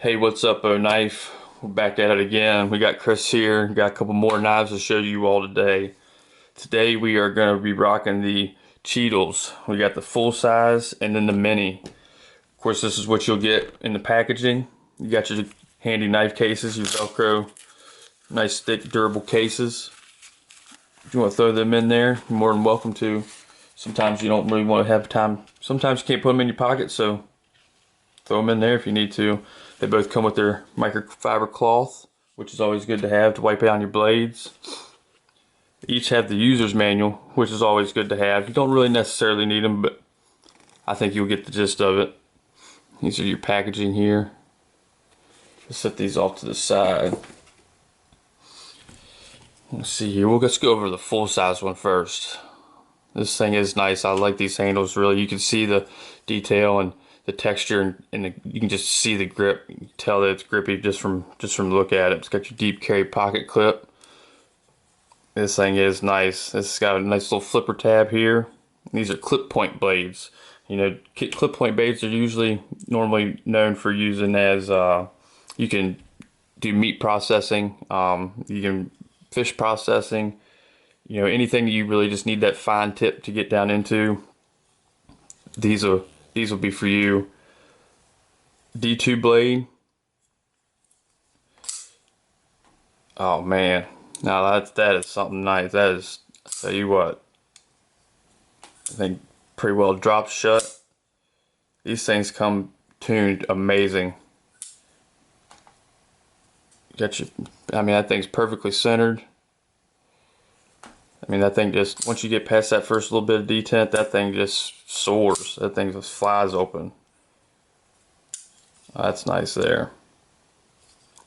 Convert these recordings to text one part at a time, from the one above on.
Hey, what's up, Oknife? We're back at it again. We got Chris here. Got a couple more knives to show you all today. Today we are going to be rocking the Chitals. We got the full size and then the mini. Of course, this is what you'll get in the packaging. You got your handy knife cases, your Velcro, nice thick durable cases. If you want to throw them in there, you're more than welcome to. Sometimes you don't really want to have time. Sometimes you can't put them in your pocket, so throw them in there if you need to. They both come with their microfiber cloth, which is always good to have to wipe down your blades. They each have the user's manual, which is always good to have. You don't really necessarily need them, but I think you'll get the gist of it. These are your packaging here. Let's set these off to the side. Let's see here. Let's go over the full size one first. This thing is nice. I like these handles really. You can see the detail and the texture, and you can just see the grip. You can tell that it's grippy just from the look at it. It's got your deep carry pocket clip. This thing is nice. This has got a nice little flipper tab here. These are clip point blades. You know, clip point blades are normally known for using as you can do meat processing. You can fish processing. You know, anything that you really just need that fine tip to get down into. These will be for you. D2 blade. Oh man, now that is something nice. That is, I tell you what, I think pretty well dropped shut. These things come tuned amazing. Got your, I mean, that thing's perfectly centered. I mean, that thing just, once you get past that first little bit of detent, that thing just soars. That thing just flies open. That's nice there.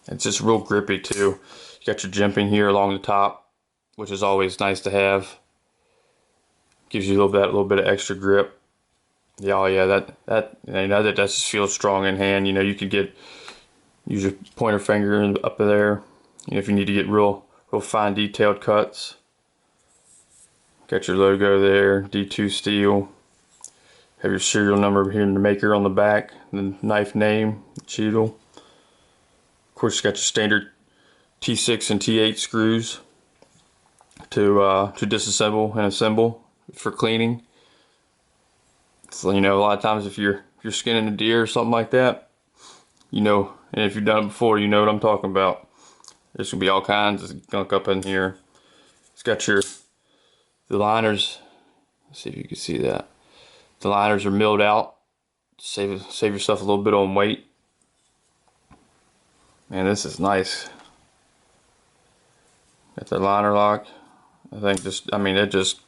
It's just real grippy too. You got your jimping here along the top, which is always nice to have. Gives you a little bit of extra grip. Yeah, oh yeah, that just feels strong in hand. You know, you could use your pointer finger up there. You know, if you need to get real fine detailed cuts. Got your logo there, D2 steel. Have your serial number here in the maker on the back, the knife name, Chital. Of course, you got your standard T6 and T8 screws to disassemble and assemble for cleaning. So, you know, a lot of times if you're skinning a deer or something like that, you know, and if you've done it before, you know what I'm talking about. There's gonna be all kinds of gunk up in here. It's got the liners. Let's see if you can see that. The liners are milled out. Save yourself a little bit on weight. Man, this is nice. Got the liner lock. I think it just,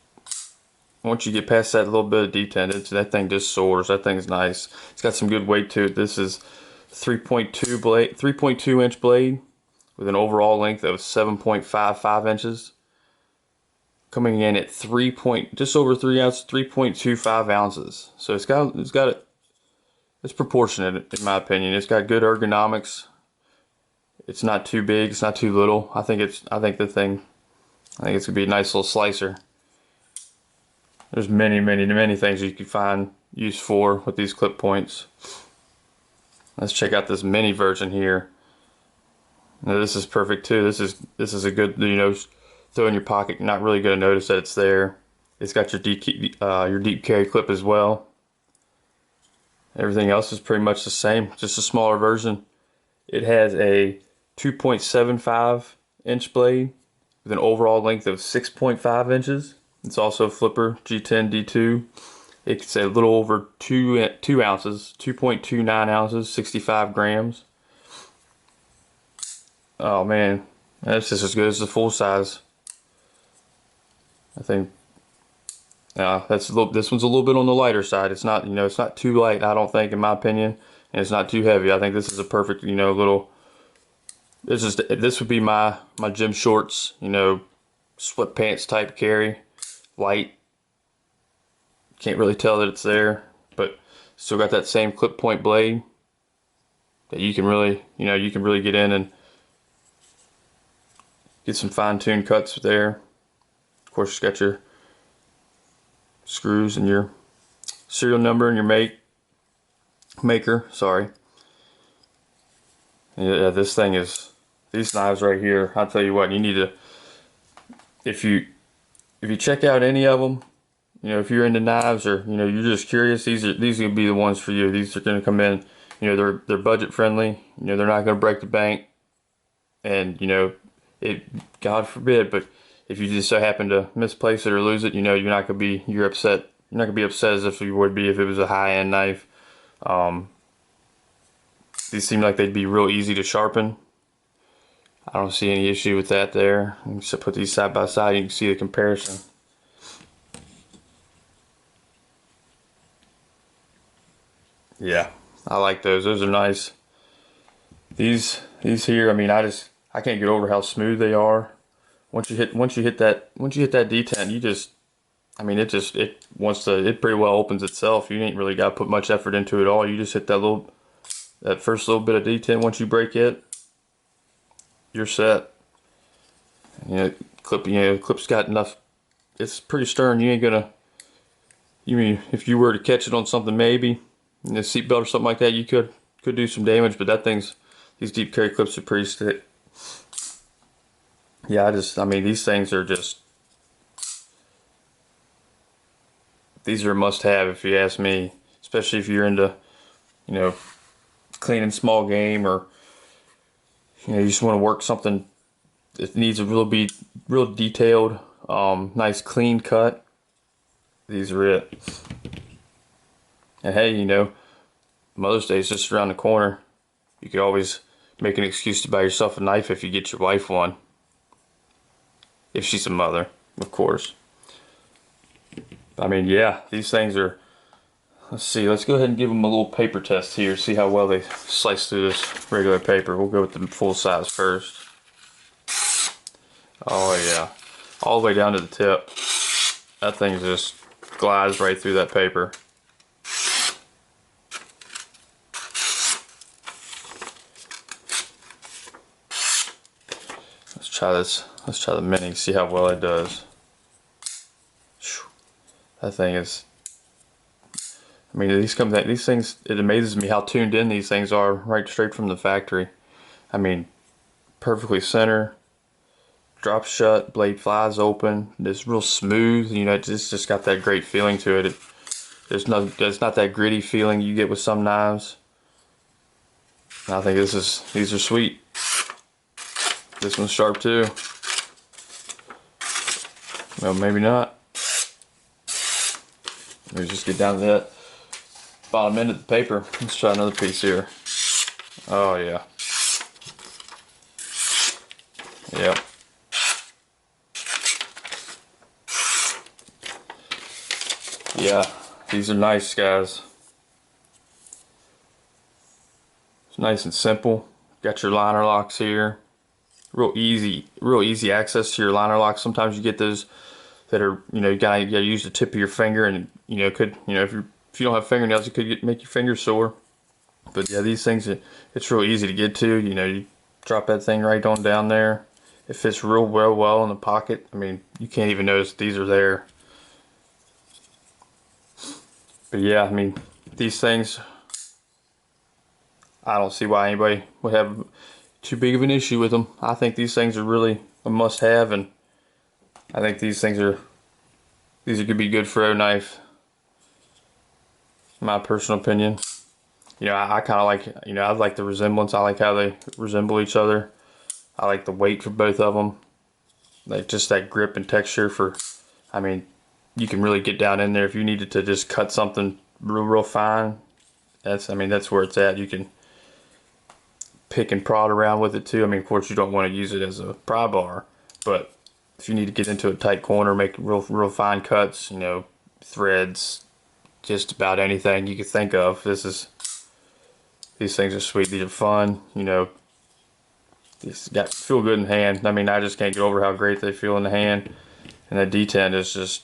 once you get past that little bit of detent, that thing just soars. That thing's nice. It's got some good weight to it. This is 3.2 inch blade with an overall length of 7.55 inches. Coming in at just over 3 ounces, 3.25 ounces. So it's proportionate in my opinion. It's got good ergonomics. It's not too big, it's not too little. I think it's gonna be a nice little slicer. There's many things you can find use for with these clip points. Let's check out this mini version here. Now this is perfect too. This is a good, you know, throw in your pocket. You're not really gonna notice that it's there. It's got your deep carry clip as well. Everything else is pretty much the same, just a smaller version. It has a 2.75 inch blade with an overall length of 6.5 inches. It's also a flipper G10 D2. It's a little over 2 ounces, 2.29 ounces, 65 grams. Oh man, that's just as good as the full size. I think this one's a little bit on the lighter side. It's not, you know, it's not too light, I don't think, in my opinion, and it's not too heavy. I think this is a perfect, you know, little. This would be my gym shorts, you know, sweatpants type carry. Light. Can't really tell that it's there, but still got that same clip point blade that you can really, you know, get in and get some fine-tuned cuts there. Of course, it's got your screws and your serial number and your maker. Sorry. Yeah, this thing is, these knives right here, I'll tell you what, you need to, if you check out any of them, you know, if you're into knives or, you know, you're just curious, these are gonna be the ones for you. These are gonna come in, you know, they're budget friendly, you know, they're not gonna break the bank, and you know, it, God forbid, but if you just so happen to misplace it or lose it, you know, you're upset. You're not gonna be upset as if you would be if it was a high-end knife. Um, these seem like they'd be real easy to sharpen. I don't see any issue with that there. You just put these side by side, you can see the comparison. Yeah, I like those. Those are nice. These here, I mean, I can't get over how smooth they are. Once you hit that detent, you just, I mean, it pretty well opens itself. You ain't really got to put much effort into it at all. You just hit that first little bit of detent. Once you break it, you're set. You know, clip's got enough. It's pretty stern. You ain't gonna. You mean if you were to catch it on something, maybe in a seatbelt or something like that, you could do some damage. But these deep carry clips are pretty thick. Yeah, I mean, these things are just, these are a must-have if you ask me. Especially if you're into, you know, cleaning small game, or you know, you just want to work something that needs a real detailed, nice clean cut. These are it. And hey, you know, Mother's Day is just around the corner. You could always make an excuse to buy yourself a knife if you get your wife one. If she's a mother, of course. I mean, yeah, these things are, let's see, let's go ahead and give them a little paper test here, see how well they slice through this regular paper. We'll go with the full size first. Oh yeah, all the way down to the tip. That thing just glides right through that paper. Let's try this. Let's try the mini, see how well it does. That thing is, I mean, these things, it amazes me how tuned in these things are right straight from the factory. I mean, perfectly center, drops shut, blade flies open. It's real smooth. You know, it's just got that great feeling to it. There's not that gritty feeling you get with some knives. And I think these are sweet. This one's sharp too. Well, maybe not. Let me just get down to that bottom end of the paper. Let's try another piece here. Oh yeah. Yep. Yeah, these are nice, guys. It's nice and simple. Got your liner locks here. Real easy access to your liner locks. Sometimes you get those that are, you know, you gotta use the tip of your finger, and you know, if you don't have fingernails, it could make your fingers sore. But yeah, these things, it's real easy to get to. You know, you drop that thing right on down there. It fits real well in the pocket. I mean, you can't even notice these are there. But yeah, I mean, these things, I don't see why anybody would have too big of an issue with them. I think these things are really a must-have, and I think these are gonna be good for a knife. My personal opinion. You know, I kind of like, you know, I like the resemblance. I like how they resemble each other. I like the weight for both of them. Like just that grip and texture for, I mean, you can really get down in there if you needed to just cut something real fine. I mean, that's where it's at. You can pick and prod around with it too. I mean, of course, you don't want to use it as a pry bar, but if you need to get into a tight corner, make real fine cuts, you know, threads, just about anything you could think of. These things are sweet. These are fun. You know, these feel good in the hand. I mean, I just can't get over how great they feel in the hand. And that detent is just,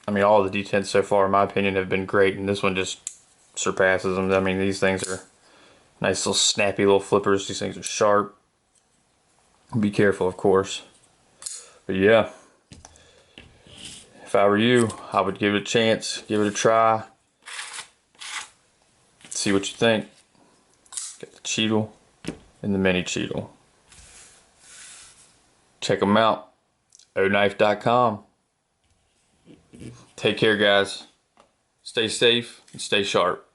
I mean, all the detents so far, in my opinion, have been great, and this one just surpasses them. I mean, these things are nice little snappy little flippers. These things are sharp. Be careful, of course. But yeah, if I were you, I would give it a chance, give it a try, see what you think. Got the Chital. and the Mini Chital. Check them out. Oknife.com. Take care, guys. Stay safe and stay sharp.